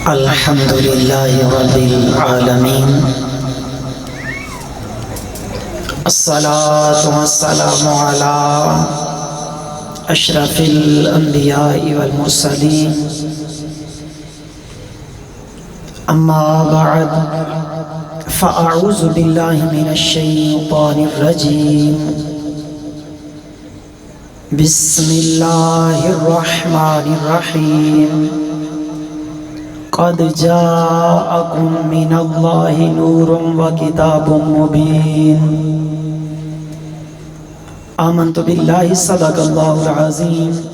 الحمد لله رب العالمين الصلاة والسلام على أشرف الأنبياء والمرسلين أما بعد فأعوذ بالله من الشيطان الرجيم بسم الله الرحمن الرحيم قد جاءكم من الله نور وكتاب مبين آمنت بالله صدق الله العظيم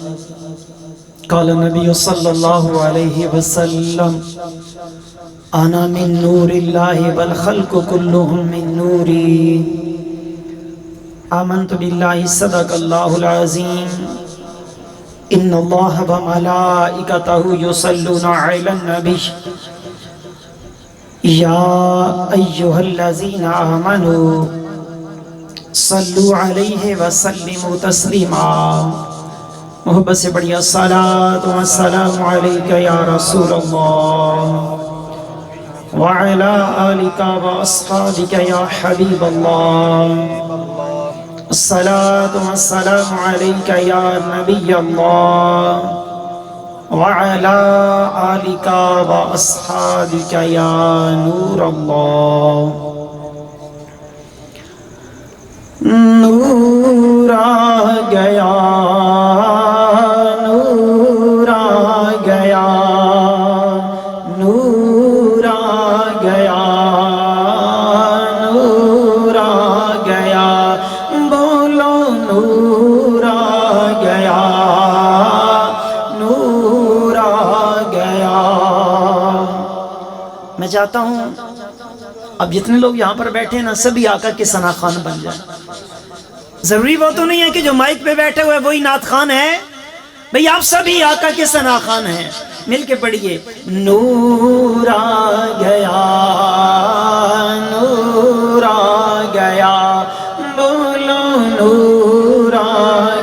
قال النبي صلى الله عليه وسلم أنا من نور الله والخلق كلهم من نوري آمنت بالله صدق الله العظيم إن الله وملائكته يصلون على النبي يا أيها الذين آمنوا صلوا عليه وسلموا تسليما محبت سے بڑی الصلاة والسلام عليك يا رسول الله وعلى آلك وأصحابك يا حبيب الله الصلاة والسلام عليك يا نبي الله وعلى آلك وأصحابك يا نور الله نور آ گیا نور آ گیا نور آ گیا نور آ گیا بولو نور آ گیا نور آ گیا. میں چاہتا ہوں اب جتنے لوگ یہاں پر بیٹھے ہیں نا سبھی آقا کے ثنا خوان بن جائیں. ضروری وہ تو نہیں ہے کہ جو مائک پہ بیٹھے ہوئے وہی نعت خوان ہے، بھئی آپ سبھی آقا کے ثنا خوان ہیں. مل کے پڑھیے نور آ گیا نور آ گیا بولو نور آ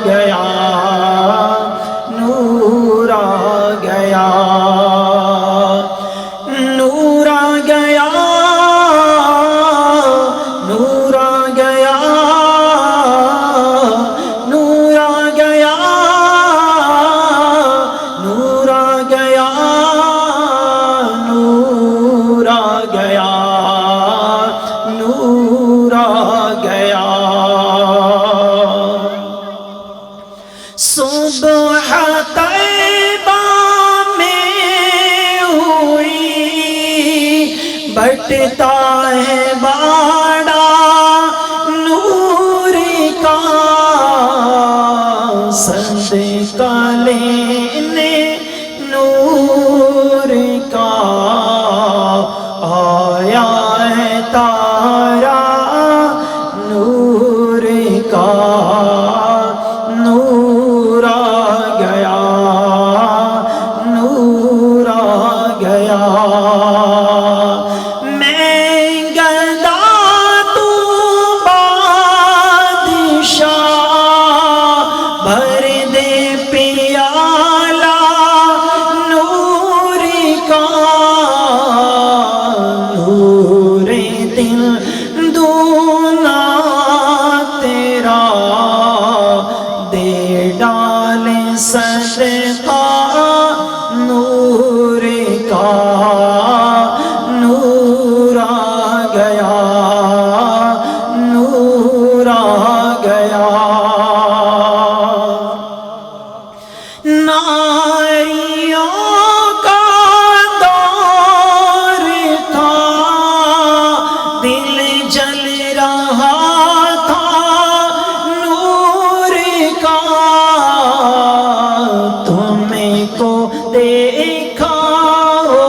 گیا نور آ گیا نور آ گیا نور آ گیا نور آ گیا نور آ گیا نور آ گیا نور آ گیا. صبح طیبہ میں ہوئی بٹتا ہے باڑا نور کا صدقہ لینے نور کا آیا ہے تارا نور کا نور آ گیا نور آ گیا. میں گدا تو بادشاہ بھر دے پیالہ نور کا نور دل دونا تیرا دے ڈالے صدقہ نور کا نور آ گیا نور آ گیا. ناریوں کا دور تھا دل جل رہا تھا نور کا تمہیں کو دیکھا ہو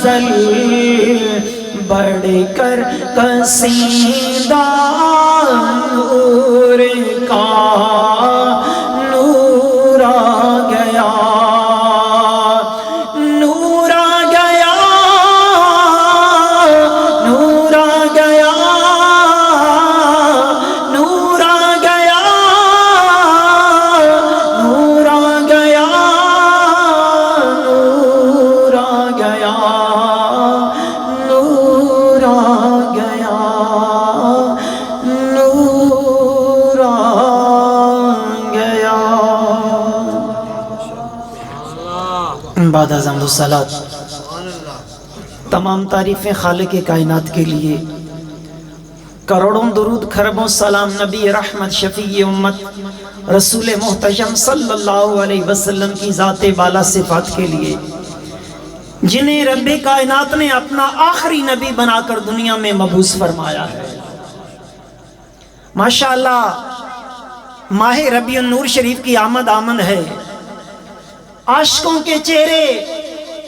غزل بڑھ کر قصیدہ نور کا نور آ گیا، نور آ گیا، نور آ گیا، نور آ گیا، نور آ گیا، نور آ گیا، نور آ گیا، نور آ گیا۔ بعد از حمد و صلات تمام تعریفیں خالق کائنات کے لیے، کروڑوں درود خربوں سلام نبی رحمت شفیع امت رسول محتشم صلی اللہ علیہ وسلم کی ذات بالا صفات کے لیے، جنہیں رب کائنات نے اپنا آخری نبی بنا کر دنیا میں مبعوث فرمایا ہے۔ ماشاءاللہ ماہ ربیع النور شریف کی آمد ہے، عاشقوں کے چہرے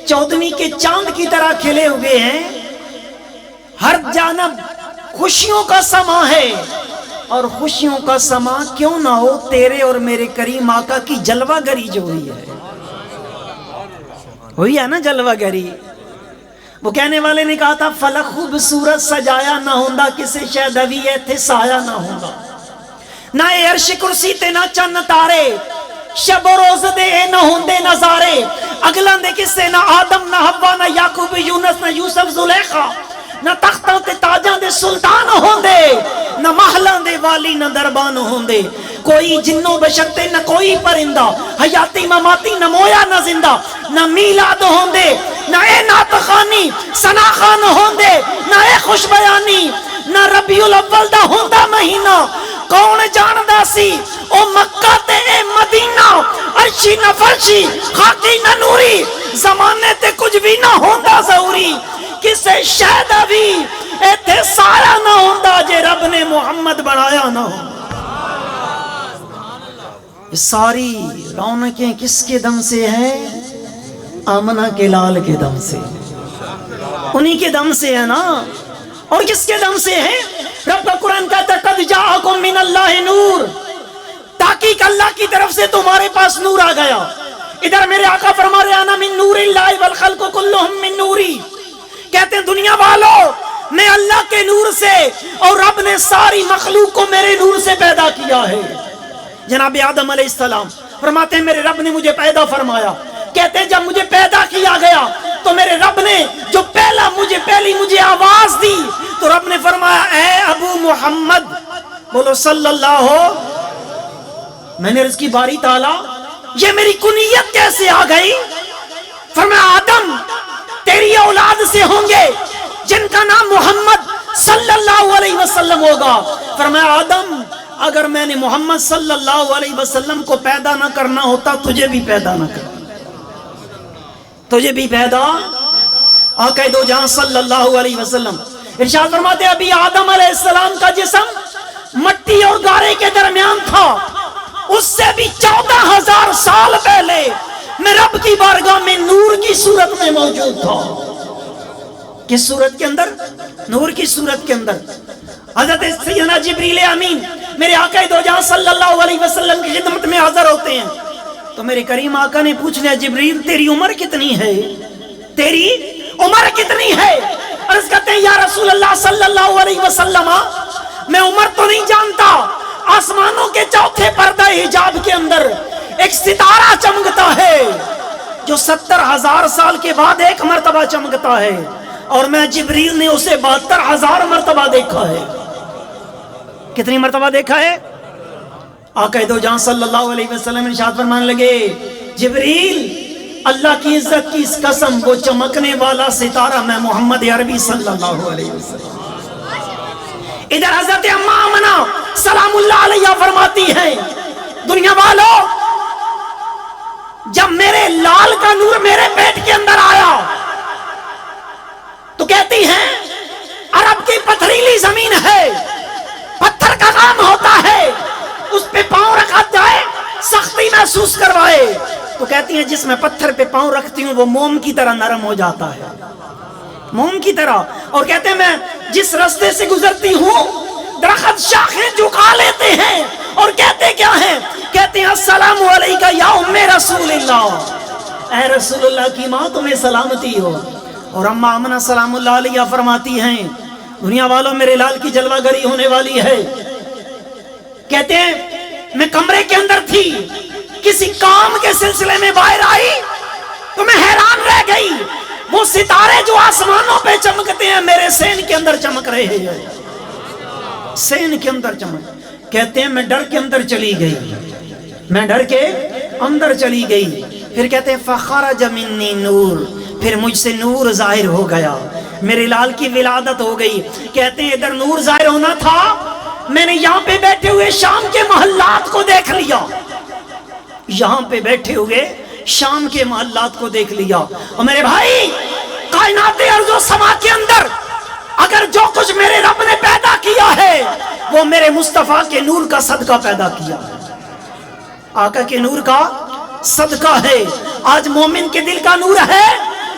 چودھویں کے چاند کی طرح کھلے ہوئے ہیں، ہر جانب خوشیوں کا سما ہے، اور خوشیوں کا سما کیوں نہ ہو تیرے اور میرے کریم آقا کی جلوہ گری جو ہوئی ہے نا جلوہ گری۔ وہ کہنے والے نے کہا تھا فلک خوبصورت سجایا نہ ہوندا کسے شہدوی ایتھے سایہ نہ ہوندا، نہ اے عرش کرسی تے نہ چن تارے، شب و روز دے نہ ہوندے نظارے، اگلاں دے کسے نہ آدم نہ حوا نہ یعقوب یونس نہ یوسف زلیخا، نہ تختاں تے تاجاں دے سلطان ہوندے، نہ محلاں دے والی نہ دربان ہوندے، کوئی جنوں بشرتے نہ کوئی پرندہ، حیاتی مماتی نہ مویا نہ زندہ، نہ میلاد ہوندے، نہ اے نعت خوانی ثنا خوان ہوندے، نہ اے خوش بیانی، نہ ربیع الاول دا ہوندا مہینہ، کون جاندا سی او مکہ تے اے مدینہ، عرشی نہ فرشی خاکی نہ نوری، زمانے تے کچھ بھی نہ ہوندا ضروری، کسے شہدہ بھی ایتھے سایہ نہ ہوندا جے رب نے محمد بنایا نہ ہوندا۔ ساری رونقیں کس کے دم سے ہیں؟ آمنہ کے لال کے دم سے، انہی کے دم سے ہے نا۔ اور کس کے دم سے ہے؟ رب کا قرآن کہتا ہے قد جاءکم من اللہ نور، تحقیق اللہ کی طرف سے تمہارے پاس نور آ گیا۔ ادھر میرے آقا فرما رہے انا من نور اللہ والخلق کلہم من نوری، کہتے ہیں دنیا والو میں اللہ کے نور سے، اور رب نے ساری مخلوق کو میرے نور سے پیدا کیا ہے۔ جناب آدم علیہ السلام فرماتے ہیں میرے رب نے مجھے پیدا فرمایا، کہتے ہیں جب مجھے پیدا کیا گیا تو میرے رب نے جو پہلی مجھے آواز دی تو رب نے فرمایا اے ابو محمد، بولو صلی اللہ ہو۔ میں نے عرض کی باری تعالیٰ یہ میری کنیت کیسے آ گئی؟ فرمایا آدم تیری اولاد سے ہوں گے جن کا نام محمد صلی اللہ علیہ وسلم ہوگا۔ فرمایا آدم اگر میں نے محمد صلی اللہ علیہ وسلم کو پیدا نہ کرنا ہوتا تجھے بھی پیدا نہ کرنا، تجھے بھی پیدا۔ آقا دو جہاں صلی اللہ علیہ وسلم ارشاد فرماتے ابھی آدم علیہ السلام کا جسم مٹی اور گارے کے درمیان تھا، اس سے بھی 14,000 سال پہلے میں رب کی بارگاہ میں نور کی صورت میں موجود تھا۔ کس صورت کے اندر؟ نور کی صورت کے اندر۔ حضرت سیدنا جبریل امین میرے آقا دو جہاں صلی اللہ علیہ وسلم کی خدمت میں حاضر ہوتے ہیں تو میرے کریم آقا نے پوچھ لیا جبریل تیری عمر کتنی ہے؟ تیری عمر کتنی ہے؟ عرض کرتے ہیں یا رسول اللہ صلی اللہ علیہ وسلم میں عمر تو نہیں جانتا، آسمانوں کے چوتھے پردہ حجاب کے اندر ایک ستارہ چمکتا ہے جو 70,000 سال کے بعد ایک مرتبہ چمکتا ہے، اور میں جبریل نے اسے 72,000 مرتبہ دیکھا ہے۔ کتنی مرتبہ دیکھا ہے؟ آقا دو جہاں صلی اللہ علیہ وسلم ارشاد فرمانے لگے جبریل اللہ کی عزت کی اس قسم وہ چمکنے والا ستارہ میں محمد عربی صلی اللہ علیہ وسلم۔ ادھر حضرت اماں آمنہ سلام اللہ علیہ فرماتی ہیں دنیا والو جب میرے لال کا نور میرے پیٹ کے اندر آیا تو کہتی ہیں عرب کی پتھریلی زمین ہے، پتھر کا کام ہوتا ہے اس پہ پاؤں رکھا جائے سختی محسوس کروائے، تو کہتی ہیں جس میں پتھر پہ پاؤں رکھتی ہوں وہ موم کی طرح نرم ہو جاتا ہے۔ موم کی طرح، اور کہتے ہیں میں جس راستے سے گزرتی ہوں درخت شاخیں جھکا لیتے ہیں اور کہتے کیا ہیں؟ کہتے ہیں السلام علیکہ یا ام رسول اللہ، اے رسول اللہ کی ماں تمہیں سلامتی ہو۔ اور اماں آمنہ سلام اللہ علیہ فرماتی ہیں دنیا والوں میرے لال کی جلوہ گری ہونے والی ہے۔ کہتے ہیں میں کمرے کے اندر تھی، کسی کام کے سلسلے میں باہر آئی تو میں حیران رہ گئی، وہ ستارے جو آسمانوں پہ چمکتے ہیں میرے سین کے اندر چمک رہے ہیں، سین کے اندر چمک۔ کہتے ہیں میں ڈر کے اندر چلی گئی، میں ڈر کے اندر چلی گئی۔ پھر کہتے ہیں فخرج منی نور، پھر مجھ سے نور ظاہر ہو گیا، میرے لال کی ولادت ہو گئی۔ کہتے ہیں ادھر نور ظاہر ہونا تھا، میں نے یہاں پہ بیٹھے ہوئے شام کے محلات کو دیکھ لیا، یہاں پہ بیٹھے ہوئے شام کے محلات کو دیکھ لیا۔ اور میرے بھائی کائنات ارض و سما کے اندر اگر جو کچھ میرے رب نے پیدا کیا ہے وہ میرے مصطفیٰ کے نور کا صدقہ پیدا کیا ہے، آقا کے نور کا صدقہ ہے۔ آج مومن کے دل کا نور ہے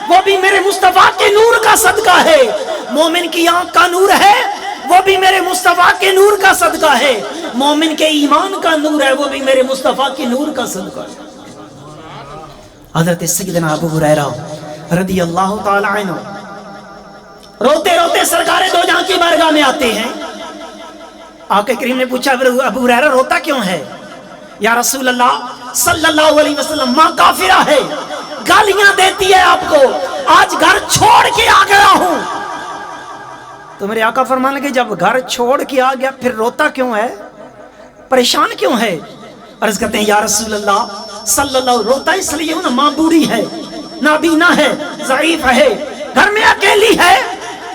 وہ بھی میرے مصطفیٰ کے نور کا صدقہ ہے، مومن کی آنکھ کا نور ہے وہ بھی میرے مصطفیٰ کے نور کا صدقہ ہے، مومن کے ایمان کا نور ہے وہ بھی میرے مصطفیٰ کے نور کا صدقہ ہے۔ حضرت سیدنا ابو ہریرہ رضی اللہ تعالی عنہ روتے روتے سرکار دو جہاں کی بارگاہ میں آتے ہیں۔ آقا کریم نے پوچھا ابو ہریرہ روتا کیوں ہے؟ یا رسول اللہ صلی اللہ علیہ وسلم ماں کافرہ ہے، گالیاں دیتی ہے آپ کو، آج گھر چھوڑ کے آ گیا ہوں۔ تو میرے آقا فرمانے لگے جب گھر چھوڑ کے آ گیا پھر روتا کیوں ہے، پریشان کیوں ہے؟ عرض کرتے ہیں یا رسول اللہ صلی اللہ، روتا اس لیے ہوں نا، ماں بوڑھی ہے، نابینا ہے، ضعیف ہے، گھر میں اکیلی ہے۔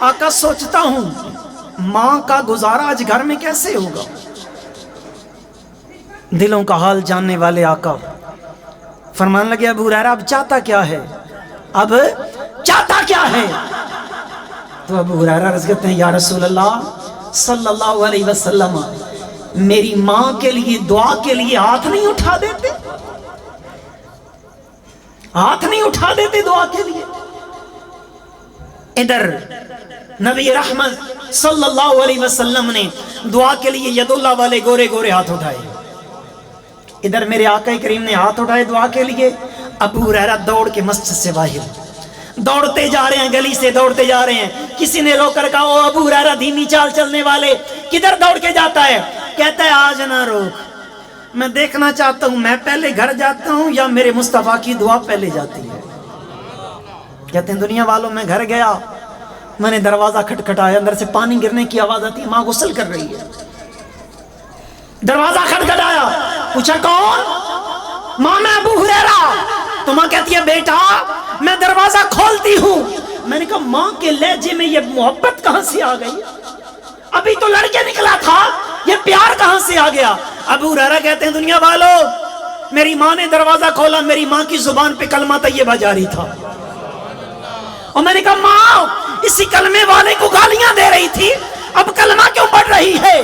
آقا سوچتا ہوں ماں کا گزارا آج گھر میں کیسے ہوگا؟ دلوں کا حال جاننے والے آقا فرمان لگے ابو ہریرہ اب چاہتا کیا ہے، اب چاہتا کیا ہے؟ تو ابو ہریرہ عرض کرتے ہیں یا رسول اللہ صلی اللہ علیہ وسلم میری ماں کے لیے دعا کے لیے ہاتھ نہیں اٹھا دیتے، ہاتھ نہیں اٹھا دیتے دعا کے لیے۔ ادھر نبی رحمت صلی اللہ علیہ وسلم نے دعا کے لیے ید اللہ والے گورے گورے ہاتھ اٹھائے، ادھر میرے آقا کریم نے ہاتھ اٹھائے دعا کے لیے۔ ابو ہریرہ دوڑ کے مسجد سے باہر دوڑتے جا رہے ہیں، گلی سے دوڑتے جا رہے ہیں، کسی نے رو کر کہا او ابو ہریرہ دھیمی چال چلنے والے کدھر دوڑ کے جاتا ہے؟ کہتا ہے آج نہ روک، میں دیکھنا چاہتا ہوں میں پہلے گھر جاتا ہوں یا میرے مصطفیٰ کی دعا پہلے جاتی ہے۔ کہتے ہیں دنیا والوں میں گھر گیا، میں نے دروازہ کھٹکھٹایا، اندر سے پانی گرنے کی آواز آتی ہے، ماں غسل کر رہی ہے۔ دروازہ کھٹکھٹایا، پوچھا کون؟ ماں میں ابو ہریرہ۔ تو ماں کہتی ہے بیٹا میں دروازہ کھولتی ہوں۔ میں نے کہا ماں کے لہجے میں یہ محبت کہاں سے آ گئی؟ ابھی تو لڑکے نکلا تھا، یہ پیار کہاں سے آ گیا؟ ابو ہریرہ کہتے ہیں دنیا والوں میری ماں نے دروازہ کھولا، میری ماں کی زبان پہ کلمہ طیبہ جاری تھا، اور میں نے کہا ماں اسی کلمے والے کو گالیاں دے رہی تھی، اب کلمہ کیوں پڑھ رہی ہے؟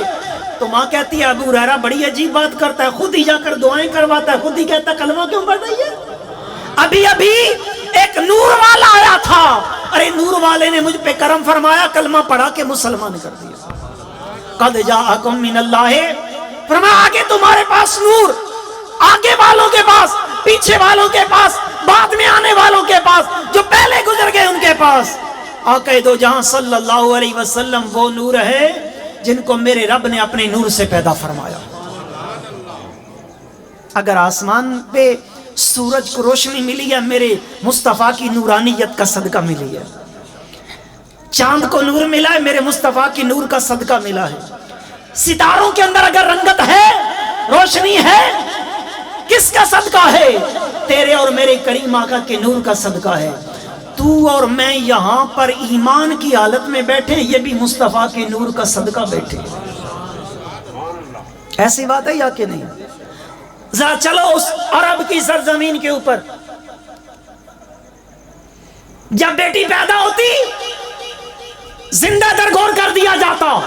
تو ماں کہتی ہے ابو ہریرہ بڑی عجیب بات کرتا ہے، خود ہی جا کر دعائیں کرواتا ہے، خود ہی کہتا ہے کلمہ کیوں پڑھ رہی ہے؟ ابھی ابھی ایک نور والا آیا تھا، ارے نور والے نے مجھ پہ کرم فرمایا، کلمہ پڑھا کے مسلمان کر دیا۔ قد جاءکم من اللہ، فرمایا آگے تمہارے پاس نور، آگے والوں کے پاس، پیچھے والوں کے پاس، بعد میں آنے والوں کے پاس، جو پہلے گزر گئے ان کے پاس۔ آقا دو جہاں صلی اللہ علیہ وسلم وہ نور ہے جن کو میرے رب نے اپنے نور سے پیدا فرمایا۔ اگر آسمان پہ سورج کو روشنی ملی ہے میرے مصطفیٰ کی نورانیت کا صدقہ ملی ہے، چاند کو نور ملا ہے میرے مصطفیٰ کی نور کا صدقہ ملا ہے، ستاروں کے اندر اگر رنگت ہے، روشنی ہے، کس کا صدقہ ہے؟ تیرے اور میرے کریم آقا کے نور کا صدقہ ہے۔ تو اور میں یہاں پر ایمان کی حالت میں بیٹھے، یہ بھی مصطفیٰ کے نور کا صدقہ بیٹھے۔ ایسی بات ہے یا کہ نہیں؟ ذرا چلو اس عرب کی سرزمین کے اوپر، جب بیٹی پیدا ہوتی زندہ درگور کر دیا جاتا،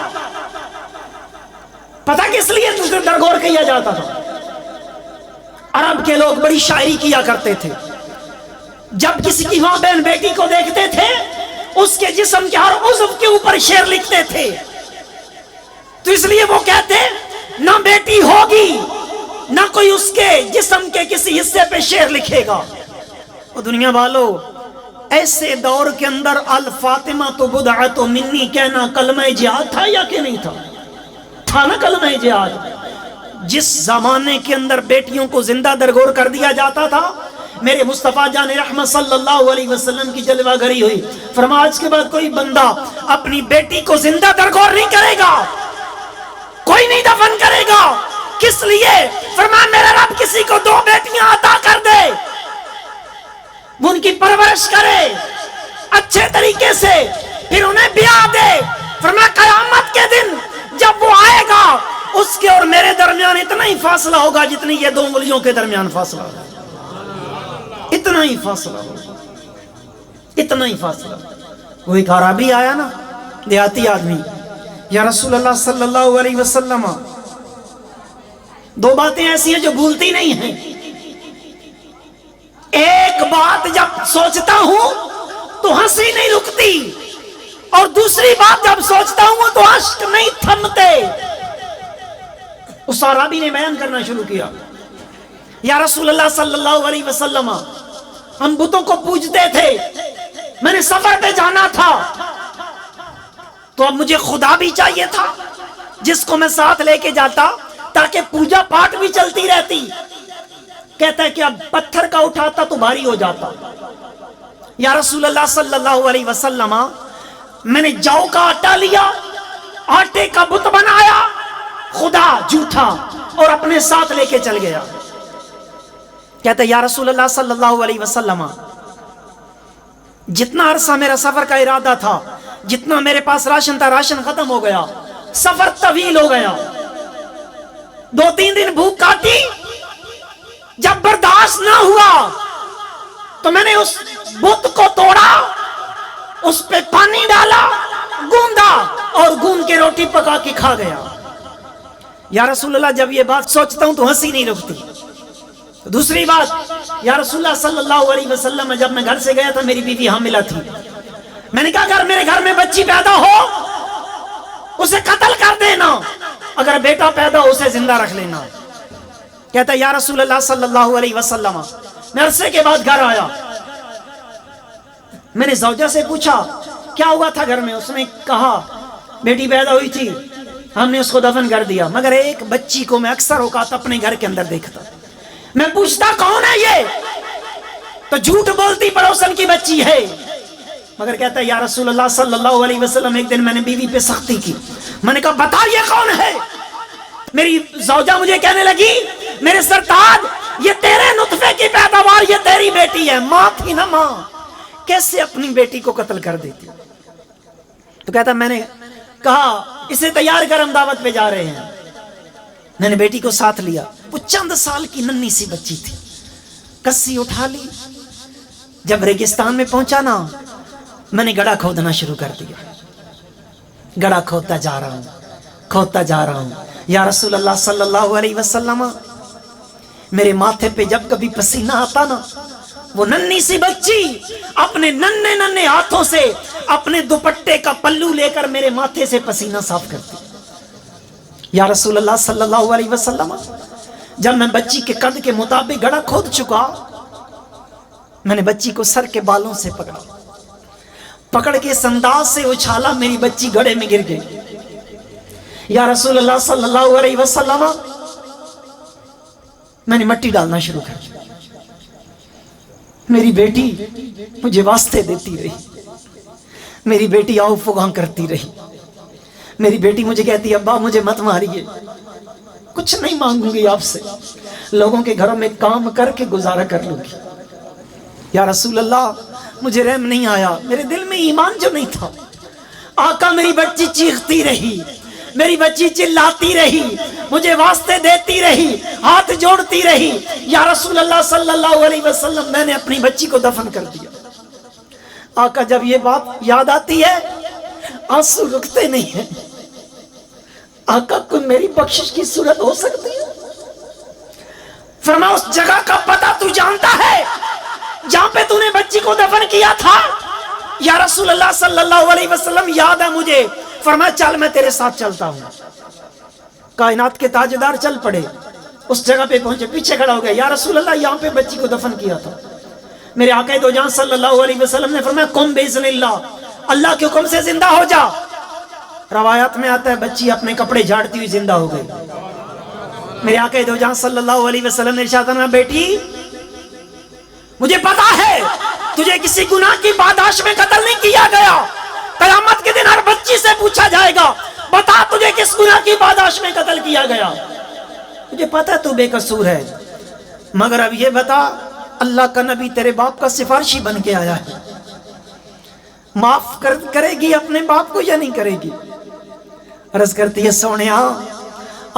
پتہ کس لیے تجھے درگور کیا جاتا تھا؟ عرب کے لوگ بڑی شاعری کیا کرتے تھے، جب کسی کی ماں بہن بیٹی کو دیکھتے تھے اس کے جسم کے ہر عضو کے اوپر شعر لکھتے تھے. تو اس لیے وہ کہتے نہ بیٹی ہوگی نہ کوئی اس کے جسم کے کسی حصے پہ شعر لکھے گا. وہ دنیا والو ایسے دور کے اندر الفاطمہ تو بدعت منی کہنا کلمہ جہاد تھا یا کہ نہیں تھا؟ تھا نا کلمہ جہاد. جس زمانے کے اندر بیٹیوں کو زندہ درگور کر دیا جاتا تھا، میرے مصطفیٰ جان رحمت صلی اللہ علیہ وسلم کی جلوہ گری ہوئی. فرمایا آج کے بعد کوئی بندہ اپنی بیٹی کو زندہ درگور نہیں کرے گا، کوئی نہیں دفن کرے گا. کس لیے؟ فرمایا میرا رب کسی کو 2 بیٹیاں عطا کر دے، وہ ان کی پرورش کرے اچھے طریقے سے، پھر انہیں بیاہ دے. فرمایا قیامت کے دن جب وہ آئے گا اس کے اور میرے درمیان اتنا ہی فاصلہ ہوگا جتنی یہ 2 انگلیوں کے درمیان فاصلہ ہوگا. اتنا ہی فاصلہ ہوگا، اتنا ہی فاصلہ. وہ ایک عربی آیا نا، دیہاتی آدمی، یا رسول اللہ صلی اللہ علیہ وسلم 2 باتیں ایسی ہیں جو بھولتی نہیں ہیں. ایک بات جب سوچتا ہوں تو ہنسی نہیں رکتی، اور دوسری بات جب سوچتا ہوں تو اشک نہیں تھمتے. اس عربی نے بیان کرنا شروع کیا، یا رسول اللہ صلی اللہ علیہ وسلم ہم بتوں کو پوجتے تھے، میں نے سفر پہ جانا تھا تو اب مجھے خدا بھی چاہیے تھا جس کو میں ساتھ لے کے جاتا تاکہ پوجا پاٹ بھی چلتی رہتی. کہتا ہے کہ اب پتھر کا اٹھاتا تو بھاری ہو جاتا. یا رسول اللہ صلی اللہ علیہ وسلم میں نے جو کا آٹا لیا، آٹے کا بت بنایا، خدا جھوٹا، اور اپنے ساتھ لے کے چل گیا. کہتا ہے یا رسول اللہ صلی اللہ علیہ وسلم جتنا عرصہ میرا سفر کا ارادہ تھا، جتنا میرے پاس راشن تھا، راشن ختم ہو گیا، سفر طویل ہو گیا، 2-3 دن بھوک کاٹی. جب برداشت نہ ہوا تو میں نے اس بت کو توڑا، اس پہ پانی ڈالا، گوندا، اور گوند کے روٹی پکا کے کھا گیا. یا رسول اللہ جب یہ بات سوچتا ہوں تو ہنسی نہیں رکتی. دوسری بات، یا رسول اللہ صلی اللہ علیہ وسلم جب میں گھر سے گیا تھا میری بیوی حاملہ تھی. میں نے کہا اگر میرے گھر میں بچی پیدا ہو اسے قتل کر دینا، اگر بیٹا پیدا ہو اسے زندہ رکھ لینا. کہتا ہے یا رسول اللہ صلی اللہ علیہ وسلم میں عرصے کے بعد گھر آیا، میں نے زوجہ سے پوچھا کیا ہوا تھا گھر میں. اس نے کہا بیٹی پیدا ہوئی تھی، ہم نے اس کو دفن کر دیا، مگر ایک بچی کو میں اکثر اوقات اپنے گھر کے اندر دیکھتا. میں پوچھتا کون ہے یہ، تو جھوٹ بولتی پڑوسن کی بچی ہے. مگر کہتا ہے یا رسول اللہ صلی اللہ علیہ وسلم ایک دن میں نے بیوی پہ سختی کی، میں نے کہا بتا یہ کون ہے. میری زوجہ مجھے کہنے لگی میرے سرتاج یہ تیرے نطفے کی پیداوار، یہ تیری بیٹی ہے. ماں تھی نا ماں، کیسے اپنی بیٹی کو قتل کر دیتی. تو کہتا میں نے کہا اسے تیار کر، ہم دعوت پہ جا رہے ہیں. میں نے بیٹی کو ساتھ لیا، وہ چند سال کی ننھی سی بچی تھی. کسی اٹھا لی، جب ریگستان میں پہنچا نا میں نے گڑھا کھودنا شروع کر دیا. گڑھا کھودتا جا رہا ہوں، کھودتا جا رہا ہوں. یا رسول اللہ صلی اللہ علیہ وسلم میرے ماتھے پہ جب کبھی پسینہ آتا نا، وہ ننھی سی بچی اپنے ننھے ننھے ہاتھوں سے اپنے دوپٹے کا پلو لے کر میرے ماتھے سے پسینہ صاف کرتی. یا رسول اللہ صلی اللہ علیہ وسلم جب میں بچی کے قد کے مطابق گڑھا کھود چکا، میں نے بچی کو سر کے بالوں سے پکڑا، پکڑ کے اس انداز سے اچھالا میری بچی گڑھے میں گر گئی. یا رسول اللہ صلی اللہ علیہ وسلم میں نے مٹی ڈالنا شروع کر دیا. میری بیٹی مجھے واسطے دیتی رہی، میری بیٹی آؤ فغاں کرتی رہی. میری بیٹی مجھے کہتی ابا مجھے مت ماریے، کچھ نہیں مانگوں گی آپ سے، لوگوں کے گھروں میں کام کر کے گزارا کر لوں گی. یا رسول اللہ مجھے رحم نہیں آیا، میرے دل میں ایمان جو نہیں تھا. آقا میری بچی چیختی رہی، میری بچی چلاتی رہی، مجھے واسطے دیتی رہی، ہاتھ جوڑتی رہی. یا رسول اللہ صلی اللہ علیہ وسلم میں نے اپنی بچی کو دفن کر دیا. آقا جب یہ بات یاد آتی ہے آنسو رکتے نہیں ہیں. آقا کوئی میری بخشش کی صورت ہو سکتی ہے؟ فرمایا اس جگہ کا پتہ تو جانتا ہے جہاں پہ تو نے بچی کو دفن کیا تھا؟ یا رسول اللہ صلی اللہ علیہ وسلم یاد ہے مجھے. فرمایا چل میں تیرے ساتھ چلتا ہوں. کائنات کے تاجدار چل پڑے, اس جگہ پہ پہنچے, پیچھے کھڑا ہو گیا. یا رسول اللہ یہاں پہ بچی کو دفن کیا تھا. میرے آقا دو جہاں صلی اللہ علیہ وسلم نے فرمایا قم باذن اللہ, اللہ کے حکم سے زندہ ہو جا. روایات میں آتا ہے بچی اپنے کپڑے جھاڑتی ہوئی زندہ ہو گئی. میرے آقا دو جہاں صلی اللہ علیہ وسلم نے ارشاد فرمایا بیٹی مجھے پتا ہے تجھے کسی گناہ کی پاداش میں قتل نہیں کیا گیا. قیامت کے دن ہر بچی سے پوچھا جائے گا بتا تجھے کس گناہ کی پاداش میں قتل کیا گیا. مجھے پتا ہے تو بے قصور ہے, مگر اب یہ بتا اللہ کا نبی تیرے باپ کا سفارشی بن کے آیا ہے, معاف کرے گی اپنے باپ کو یا نہیں کرے گی؟ عرض کرتی ہے سونیا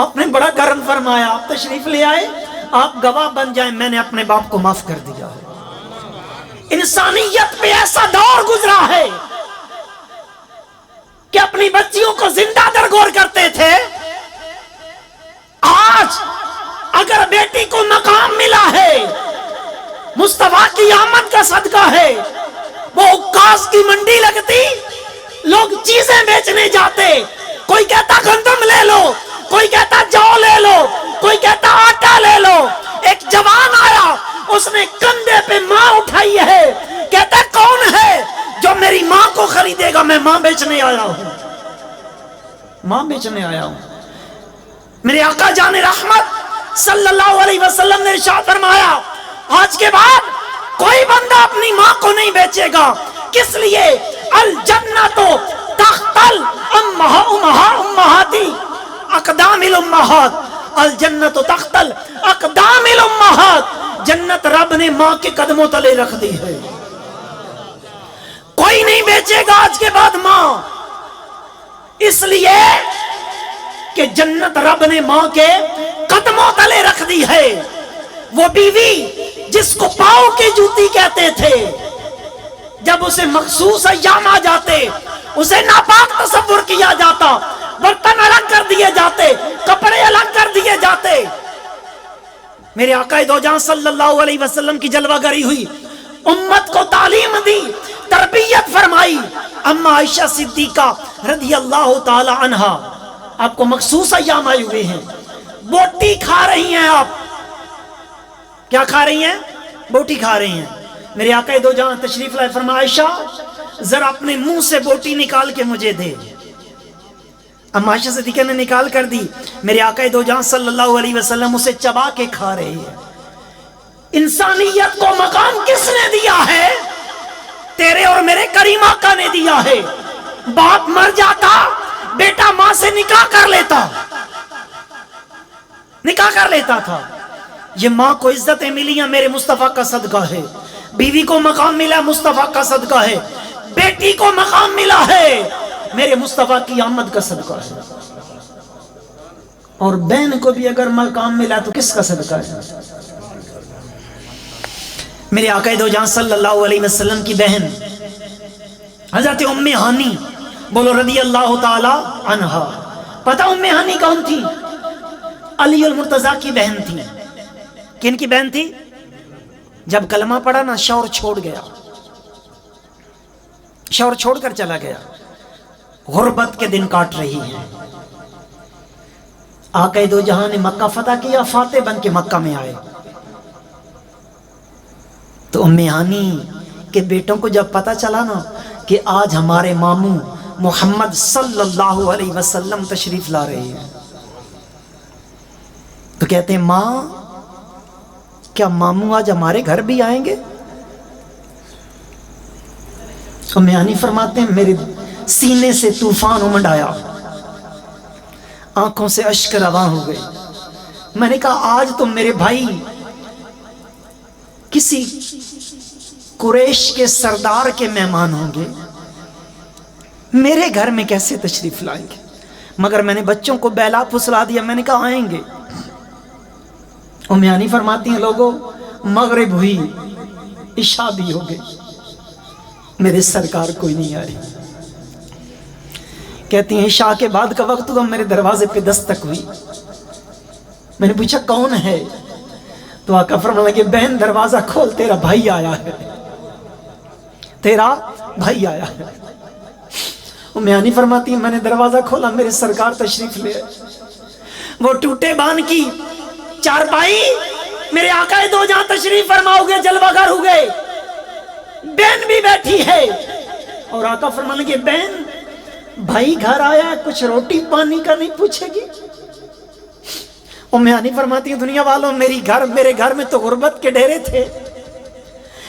آپ نے بڑا کرم فرمایا, آپ تشریف لے آئے, آپ گواہ بن جائیں میں نے اپنے باپ کو معاف کر دیا. انسانیت پہ ایسا دور گزرا ہے کہ اپنی بچیوں کو زندہ درگور کرتے تھے. آج اگر بیٹی کو مقام ملا ہے مصطفیٰ کی آمد کا صدقہ ہے, وہ عکاس کی منڈی لگتی, لوگ چیزیں بیچنے جاتے, کوئی کہتا گندم لے لو, کوئی کہتا جو لے لو, کوئی کہتا آٹا لے لو. ایک جوان آیا, اس نے کندھے پہ ماں اٹھائی ہے, کہتا ہے کون ہے جو میری ماں کو خریدے گا؟ میں ماں بیچنے آیا ہوں, ماں بیچنے آیا ہوں. میرے آقا جان رحمت صلی اللہ علیہ وسلم نے ارشاد فرمایا آج کے بعد کوئی بندہ اپنی ماں کو نہیں بیچے گا. کس لیے؟ الجنت تحت امہاتی اقدام الامہات, الجنت تحت اقدام الامہات, جنت رب نے ماں کے قدموں تلے رکھ دی ہے. کوئی نہیں بیچے گا آج کے بعد ماں, اس لیے کہ جنت رب نے ماں کے قدموں تلے رکھ دی ہے. وہ بیوی جس کو پاؤں کی جوتی کہتے تھے, جب اسے مخصوص ایام آ جاتے اسے ناپاک تصور کیا جاتا, برتن الگ کر دیے جاتے, کپڑے الگ کر دیے جاتے. میرے آقا دو جہاں صلی اللہ علیہ وسلم کی جلوہ گری ہوئی, امت کو تعلیم دی, تربیت فرمائی. اما عائشہ صدیقہ رضی اللہ تعالی عنہا, آپ کو مخصوص ایام آئے ہوئے ہیں, بوٹی کھا رہی ہیں. آپ کیا کھا رہی ہیں؟ بوٹی کھا رہی ہیں. میرے آقا دو جہاں تشریف لائے, فرمایا عائشہ ذرا اپنے منہ سے بوٹی نکال کے مجھے دے. اما عائشہ صدیقہ نے نکال کر دی. میرے آقا دو جہاں صلی اللہ علیہ وسلم اسے چبا کے کھا رہے ہیں. انسانیت کو مقام کس نے دیا ہے؟ تیرے اور میرے کریم آقا نے دیا ہے. باپ مر جاتا بیٹا ماں سے نکاح کر لیتا, نکاح کر لیتا تھا. یہ ماں کو عزتیں ملی ہیں میرے مصطفیٰ کا صدقہ ہے, بیوی کو مقام ملا مصطفیٰ کا صدقہ ہے, بیٹی کو مقام ملا ہے میرے مصطفیٰ کی آمد کا صدقہ ہے, اور بہن کو بھی اگر مقام ملا تو کس کا صدقہ ہے؟ میرے آقا دو جہاں صلی اللہ علیہ وسلم کی بہن حضرت ام ہانی, بولو رضی اللہ تعالی عنہا. پتہ ام ہانی کون تھی؟ علی المرتضیٰ کی بہن تھی. کن کی بہن تھی؟ جب کلمہ پڑھا نا شوہر چھوڑ گیا, شوہر چھوڑ کر چلا گیا, غربت کے دن کاٹ رہی ہے. آقا دو جہاں نے مکہ فتح کیا, فاتح بن کے مکہ میں آئے. تو ام ہانی کے بیٹوں کو جب پتہ چلا نا کہ آج ہمارے ماموں محمد صلی اللہ علیہ وسلم تشریف لا رہے ہیں, تو کہتے ہیں ماں کیا ماموں آج ہمارے گھر بھی آئیں گے؟ ام ہانی فرماتے ہیں میرے سینے سے طوفان امڈ آیا, آنکھوں سے اشک رواں ہو گئے. میں نے کہا آج تو میرے بھائی کسی قریش کے سردار کے مہمان ہوں گے, میرے گھر میں کیسے تشریف لائیں گے؟ مگر میں نے بچوں کو بہلا پھسلا دیا, میں نے کہا آئیں گے. ام ہانی فرماتی ہیں لوگوں مغرب ہوئی, عشاء بھی ہو گئی, میرے سرکار کوئی نہیں آ رہی. کہتی ہیں عشاء کے بعد کا وقت ہوا, میرے دروازے پہ دستک ہوئی. میں نے پوچھا کون ہے؟ تو آقا فرمانے لگے بہن دروازہ کھول, تیرا بھائی آیا ہے. تیرا بھائی آیا ہے۔ میانی فرماتی ہیں میں نے دروازہ کھولا، میرے سرکار تشریف لے آئے۔ وہ ٹوٹے بان کی چارپائی، میرے آقا دو جہاں تشریف فرما ہو گئے، جلوہ گر ہو گئے، بہن بھی بیٹھی ہے، اور آقا فرمانے کے بہن بھائی گھر آیا کچھ روٹی پانی کا نہیں پوچھے گی؟ میانی فرماتی ہیں دنیا والوں میرے گھر میں تو غربت کے ڈیرے تھے،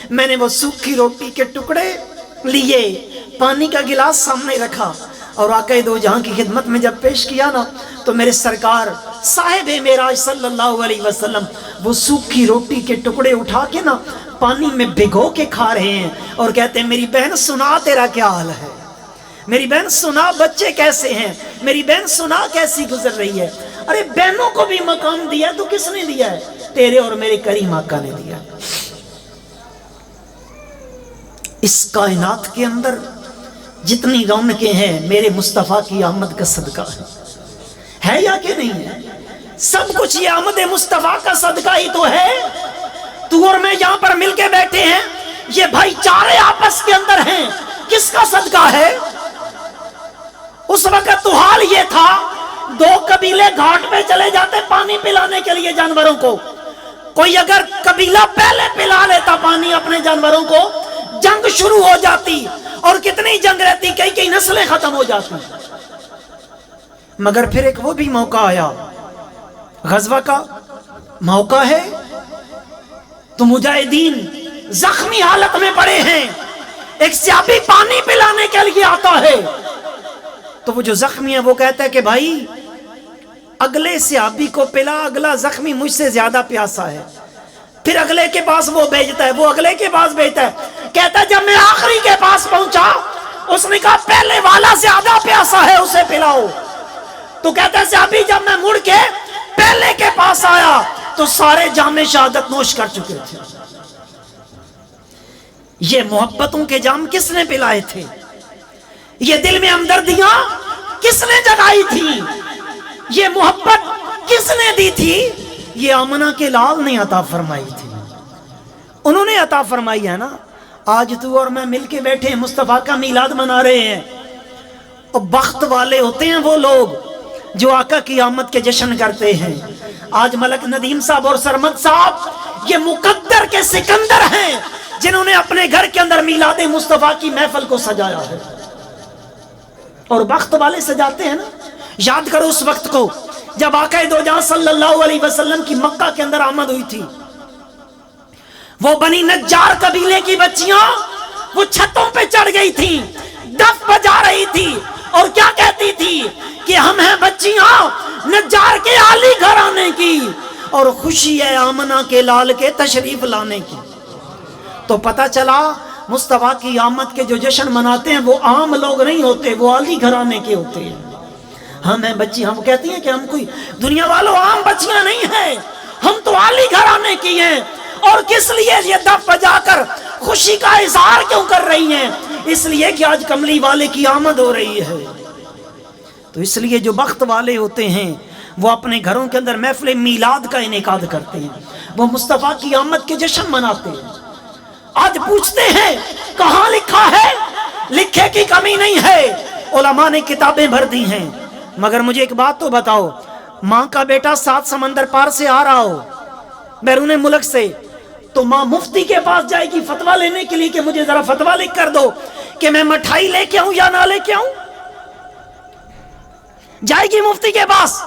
میں نے وہ سوکھی روٹی کے ٹکڑے لیے، پانی کا گلاس سامنے رکھا، اور آقا دو جہاں کی خدمت میں جب پیش کیا نا تو میرے سرکار صاحب معراج صلی اللہ علیہ وسلم وہ سوکھی روٹی کے ٹکڑے اٹھا کے نا پانی میں بھگو کے کھا رہے ہیں، اور کہتے ہیں میری بہن سنا تیرا کیا حال ہے، میری بہن سنا بچے کیسے ہیں، میری بہن سنا کیسی گزر رہی ہے۔ ارے بہنوں کو بھی مقام دیا تو کس نے دیا ہے؟ تیرے اور میرے کریم آقا نے دیا۔ اس کائنات کے اندر جتنی رونقیں ہیں میرے مصطفیٰ کی آمد کا صدقہ ہے یا کہ نہیں ہے؟ سب کچھ یہ آمد مصطفیٰ کا صدقہ ہی تو ہے۔ تو اور میں یہاں پر مل کے بیٹھے ہیں، یہ بھائی چارے آپس کے اندر ہیں، کس کا صدقہ ہے؟ اس وقت تو حال یہ تھا، دو قبیلے گھاٹ پہ چلے جاتے پانی پلانے کے لیے جانوروں کو، کوئی اگر قبیلہ پہلے پلا لیتا پانی اپنے جانوروں کو، جنگ شروع ہو جاتی، اور کتنی جنگ رہتی، کئی نسلیں ختم ہو جاتی۔ مگر پھر ایک وہ بھی موقع آیا، غزوہ کا موقع ہے، تو مجاہدین زخمی حالت میں پڑے ہیں، ایک صحابی پانی پلانے کے لیے آتا ہے، تو وہ جو زخمی ہے وہ کہتا ہے کہ بھائی اگلے صحابی کو پلا، اگلا زخمی مجھ سے زیادہ پیاسا ہے۔ پھر اگلے کے پاس وہ بھیجتا ہے، وہ اگلے کے پاس بھیجتا ہے، کہتا ہے جب میں آخری کے پاس پہنچا اس نے کہا پہلے والا زیادہ پیاسا ہے اسے پلاؤ۔ تو کہتا ہے صحابی جب میں مڑ کے پہلے کے پاس آیا تو سارے جام شہادت نوش کر چکے تھے۔ یہ محبتوں کے جام کس نے پلائے تھے؟ یہ دل میں ہمدردیاں کس نے جگائی تھی؟ یہ محبت کس نے دی تھی؟ یہ آمنہ کے لال نے عطا فرمائی تھی، انہوں نے عطا فرمائی ہے نا۔ آج تو اور میں مل کے بیٹھے ہیں، مصطفیٰ کا میلاد منا رہے ہیں، اور بخت والے ہوتے ہیں وہ لوگ جو آقا کی آمد کے جشن کرتے ہیں۔ آج ملک ندیم صاحب اور سرمد صاحب یہ مقدر کے سکندر ہیں جنہوں نے اپنے گھر کے اندر میلاد مصطفیٰ کی محفل کو سجایا ہے، اور بخت والے سجاتے ہیں نا۔ یاد کرو اس وقت کو جب آقا دو جہاں صلی اللہ علیہ وسلم کی مکہ کے اندر آمد ہوئی تھی، وہ بنی نجار قبیلے کی بچیاں وہ چھتوں پہ چڑھ گئی تھی، دف بجا رہی تھی، اور کیا کہتی تھی کہ ہم ہیں بچیاں نجار کے عالی گھرانے کی، اور خوشی ہے آمنہ کے لال کے تشریف لانے کی۔ تو پتہ چلا مصطفیٰ کی آمد کے جو جشن مناتے ہیں وہ عام لوگ نہیں ہوتے، وہ عالی گھرانے کے ہوتے ہیں۔ ہم ہیں بچی، ہم کہتی ہیں کہ ہم کوئی دنیا والوں عام بچیاں نہیں ہیں، ہم تو عالی گھرانے کی ہیں۔ اور کس لیے یہ دف بجا کر خوشی کا اظہار کیوں کر رہی ہیں؟ اس لیے کہ آج کملی والے کی آمد ہو رہی ہے۔ تو اس لیے جو بخت والے ہوتے ہیں وہ اپنے گھروں کے اندر محفل میلاد کا انعقاد کرتے ہیں، وہ مصطفیٰ کی آمد کے جشن مناتے ہیں۔ آج پوچھتے ہیں کہاں لکھا ہے؟ لکھے کی کمی نہیں ہے، علماء نے کتابیں بھر دی ہیں، مگر مجھے ایک بات تو بتاؤ، ماں کا بیٹا 7 سمندر پار سے آ رہا ہو بیرون ملک سے، تو ماں مفتی کے پاس جائے گی فتویٰ لینے کے لیے کہ مجھے ذرا فتویٰ لکھ کر دو کہ میں مٹھائی لے کے آؤں یا نہ لے کے آؤں؟ جائے گی مفتی کے پاس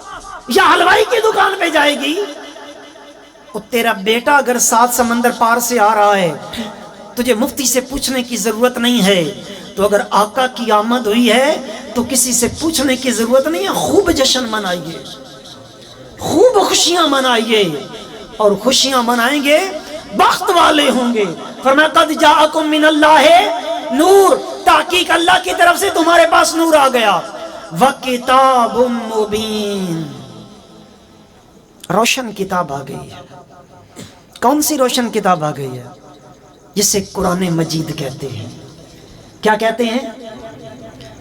یا حلوائی کی دکان پہ جائے گی؟ اور تیرا بیٹا اگر 7 سمندر پار سے آ رہا ہے، تجھے مفتی سے پوچھنے کی ضرورت نہیں ہے۔ تو اگر آقا کی آمد ہوئی ہے تو کسی سے پوچھنے کی ضرورت نہیں ہے، خوب جشن منائیے، خوب خوشیاں منائیے، اور خوشیاں منائیں گے بخت والے ہوں گے۔ فرمایا قد جاءکم من اللہ نور، تحقیق اللہ کی طرف سے تمہارے پاس نور آ گیا، وکتاب مبین، روشن کتاب آ گئی ہے۔ کون سی روشن کتاب آ گئی ہے؟ جسے قرآن مجید کہتے ہیں۔ کیا کہتے ہیں؟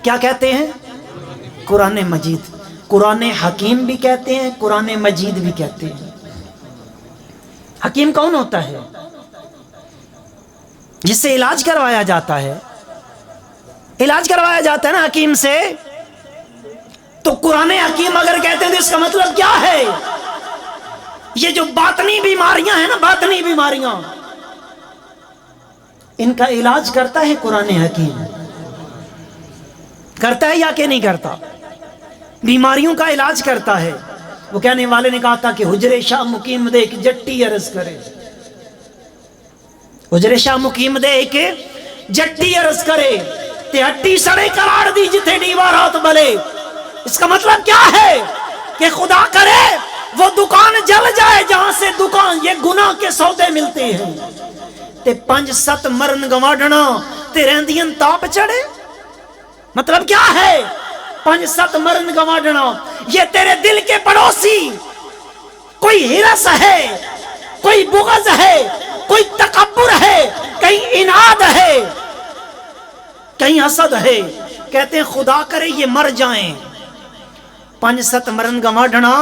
کیا کہتے ہیں؟ قرآن مجید۔ قرآن حکیم بھی کہتے ہیں، قرآن مجید بھی کہتے ہیں۔ حکیم کون ہوتا ہے؟ جس سے علاج کروایا جاتا ہے، علاج کروایا جاتا ہے نا حکیم سے، تو قرآن حکیم اگر کہتے ہیں تو اس کا مطلب کیا ہے؟ یہ جو باطنی بیماریاں ہیں نا، باطنی بیماریاں، ان کا علاج کرتا ہے قرآن حکیم، کرتا ہے یا کہ نہیں کرتا؟ بیماریوں کا علاج کرتا ہے۔ وہ کہنے والے نے کہا تھا کہ حجر شاہ مقیم دے ایک جٹی عرض کرے، حجر شاہ مقیم دے ایک جٹی عرض کرے تے ہٹی سڑے کراڑ دی جتھے دیوارات بلے۔ اس کا مطلب کیا ہے کہ خدا کرے وہ دکان جل جائے جہاں سے دکان یہ گناہ کے سودے ملتے ہیں، تے 5-7 مرن گواڈنا تے رہندین تاپ چڑھے۔ مطلب کیا ہے 5-7 مرن گواڈنا؟ یہ تیرے دل کے پڑوسی کوئی ہرس ہے، کوئی بغض ہے، کوئی تکبر ہے، کہیں اناد ہے، کہیں حسد ہے، کہتے ہیں خدا کرے یہ مر جائیں، 5-7 مرن گواڈنا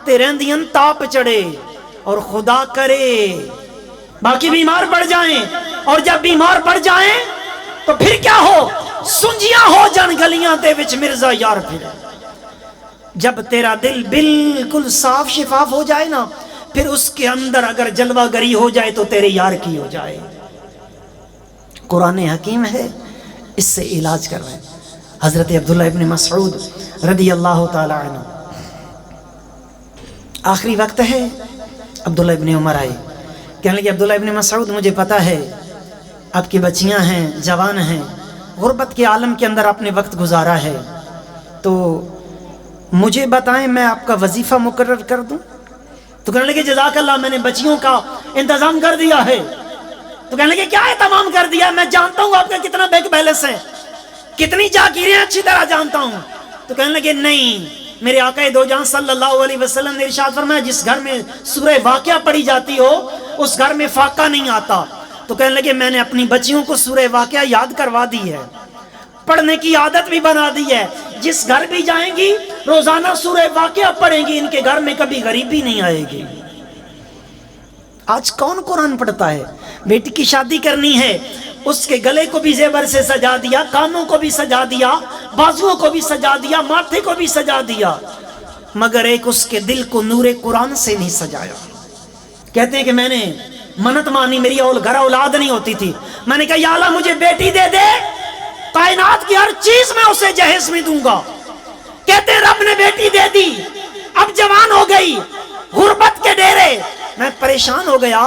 تے رہندین تاپ چڑھے، اور خدا کرے باقی بیمار پڑ جائیں، اور جب بیمار پڑ جائیں تو پھر کیا ہو؟ سنجیاں ہو جان گلیاں دے وچ مرزا یار پھر۔ جب تیرا دل بالکل صاف شفاف ہو جائے نا، پھر اس کے اندر اگر جلوہ گری ہو جائے تو تیرے یار کی ہو جائے۔ قرآن حکیم ہے، اس سے علاج کروائیں۔ حضرت عبداللہ ابن مسعود رضی اللہ تعالی عنہ، آخری وقت ہے، عبداللہ ابن عمر آئے، کہنے لگے عبداللہ ابن مسعود مجھے پتا ہے آپ کی بچیاں ہیں، جوان ہیں، غربت کے عالم کے اندر آپ نے وقت گزارا ہے، تو مجھے بتائیں میں آپ کا وظیفہ مقرر کر دوں؟ تو کہنے لگے جزاک اللہ، میں نے بچیوں کا انتظام کر دیا ہے۔ تو کہنے لگے کیا اہتمام کر دیا؟ میں جانتا ہوں آپ کا کتنا بینک بیلنس ہے، کتنی جاگیریں اچھی طرح جانتا ہوں۔ تو کہنے لگے نہیں، میرے آقا دو جہاں صلی اللہ علیہ وسلم نے ارشاد فرمایا جس گھر میں سورہ واقعہ پڑھی جاتی ہو اس گھر میں فاقہ نہیں آتا۔ تو کہنے لگے میں نے اپنی بچیوں کو سورہ واقعہ یاد کروا دی ہے، پڑھنے کی عادت بھی بنا دی ہے، جس گھر بھی جائیں گی روزانہ سورہ واقعہ پڑھیں گی، ان کے گھر میں کبھی غریبی نہیں آئے گی۔ آج کون قرآن پڑھتا ہے؟ بیٹی کی شادی کرنی ہے، اس کے گلے کو بھی زیور سے سجا دیا، کانوں کو بھی سجا دیا، بازوؤں کو بھی سجا دیا، ماتھے کو بھی سجا دیا، مگر ایک اس کے دل کو نور قرآن سے نہیں سجایا۔ کہتے ہیں کہ میں نے منت مانی، میری گھر اولاد نہیں ہوتی تھی، میں نے کہا یا اللہ مجھے بیٹی دے دے، کائنات کی ہر چیز میں اسے جہیز میں دوں گا۔ کہتے ہیں رب نے بیٹی دے دی، اب جوان ہو گئی، غربت کے ڈیرے، میں پریشان ہو گیا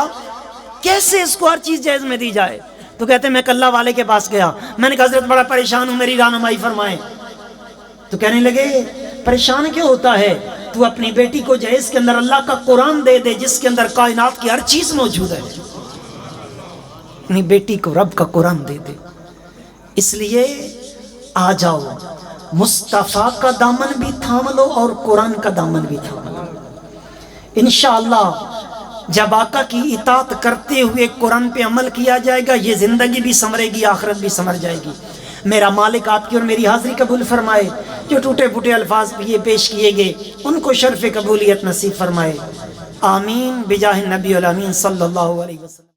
کیسے اس کو ہر چیز جہیز میں دی جائے۔ تو کہتے ہیں میں کلہ والے کے پاس گیا، میں نے کہا حضرت بڑا پریشان ہوں، میری رہنمائی فرمائیں۔ تو کہنے لگے پریشان کیوں ہوتا ہے؟ تو اپنی بیٹی کو جہیز کے اندر اللہ کا قرآن دے دے جس کے اندر کائنات کی ہر چیز موجود ہے، اپنی بیٹی کو رب کا قرآن دے دے۔ اس لیے آ جاؤ، مصطفیٰ کا دامن بھی تھام لو اور قرآن کا دامن بھی تھام لو۔ انشاءاللہ جب آقا کی اطاعت کرتے ہوئے قرآن پہ عمل کیا جائے گا، یہ زندگی بھی سنورے گی، آخرت بھی سنور جائے گی۔ میرا مالک آپ کی اور میری حاضری قبول فرمائے، جو ٹوٹے پھوٹے الفاظ یہ پیش کیے گئے ان کو شرف قبولیت نصیب فرمائے، آمین بجاہ نبی الامین صلی اللہ علیہ وسلم۔